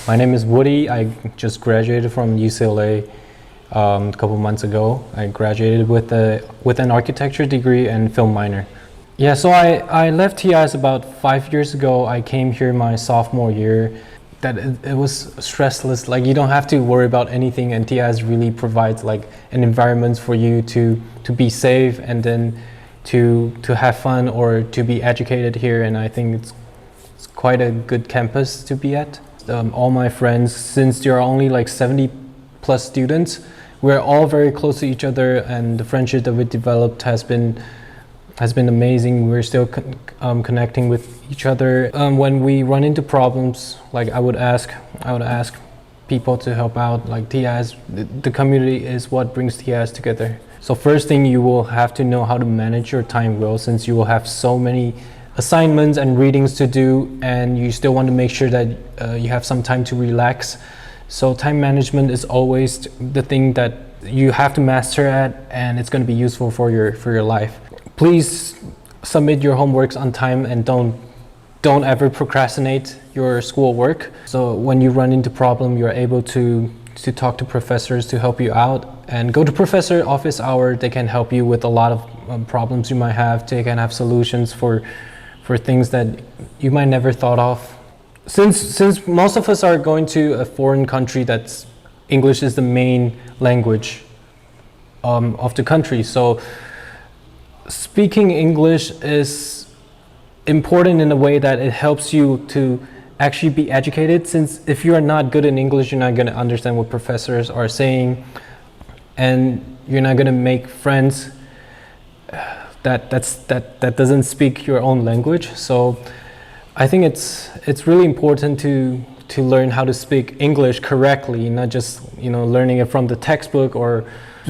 My name is Wudy. I just graduated from UCLA a couple months ago. I graduated with an architecture degree and film minor. Yeah, so I left TAIS about 5 years ago. I came here my sophomore year. That it was stressless. Like, you don't have to worry about anything, and TAIS really provides like an environment for you to be safe and then to have fun or to be educated here. And I think it's quite a good campus to be at. All my friends, since there are only like 70 plus students, we're all very close to each other, and the friendship that we developed has been amazing. We're still connecting with each other. When we run into problems, like I would ask people to help out. Like TAIS, the community is what brings TAIS together. So first thing, you will have to know how to manage your time well, since you will have so many assignments and readings to do, and you still want to make sure that you have some time to relax. So time management is always the thing that you have to master at, and it's going to be useful for your life. Please submit your homeworks on time, and don't ever procrastinate your schoolwork. So when you run into problem, you're able to talk to professors to help you out, and go to professor office hour. They can help you with a lot of problems you might have. They can have solutions for things that you might never thought of. Since most of us are going to a foreign country that's English is the main language of the country, so speaking English is important in a way that it helps you to actually be educated, since if you are not good in English, you're not going to understand what professors are saying, and you're not going to make friends that doesn't speak your own language. So I think it's really important to learn how to speak English correctly, not just learning it from the textbook or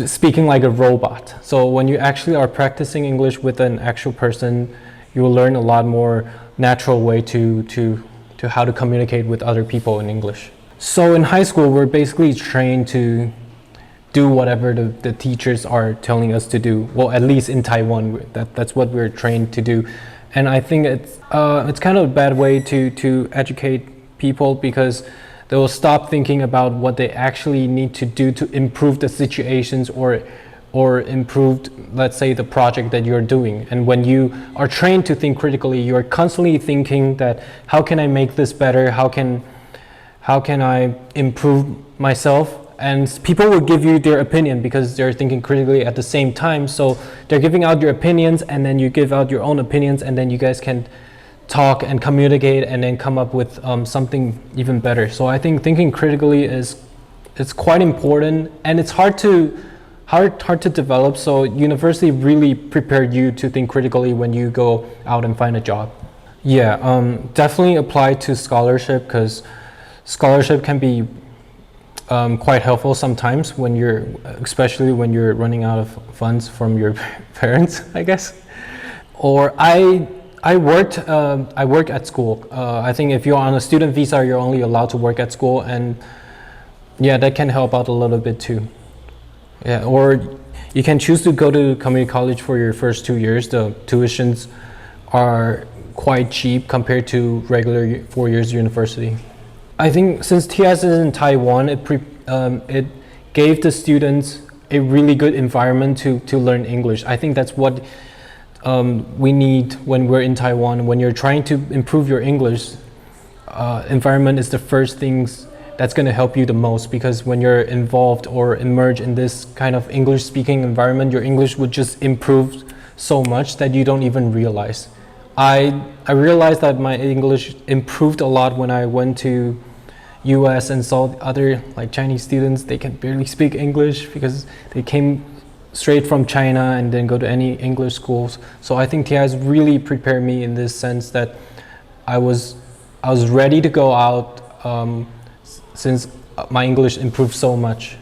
speaking like a robot. So when you actually are practicing English with an actual person, you will learn a lot more natural way to how to communicate with other people in English. So in high school, we're basically trained to do whatever the teachers are telling us to do. Well, at least in Taiwan, that's what we're trained to do. And I think it's kind of a bad way to educate people, because they will stop thinking about what they actually need to do to improve the situations or improve, let's say, the project that you're doing. And when you are trained to think critically, you're constantly thinking that, how can I make this better? How can I improve myself? And people will give you their opinion because they're thinking critically at the same time. So they're giving out your opinions, and then you give out your own opinions, and then you guys can talk and communicate and then come up with something even better. So I think thinking critically it's quite important, and it's hard to develop. So university really prepared you to think critically when you go out and find a job. Yeah, definitely apply to scholarship, because scholarship can be quite helpful sometimes especially when you're running out of funds from your parents, I guess. Or I worked at school. I think if you're on a student visa, you're only allowed to work at school, and yeah, that can help out a little bit too. Yeah, or you can choose to go to community college for your first 2 years. The tuitions are quite cheap compared to regular 4 years university. I think since TAIS is in Taiwan, it gave the students a really good environment to learn English. I think that's what we need when we're in Taiwan. When you're trying to improve your English, environment is the first things that's going to help you the most, because when you're involved or immersed in this kind of English speaking environment, your English would just improve so much that you don't even realize. I realized that my English improved a lot when I went to US and saw other like Chinese students. They can barely speak English because they came straight from China and then go to any English schools. So I think TAIS really prepared me in this sense that I was ready to go out since my English improved so much.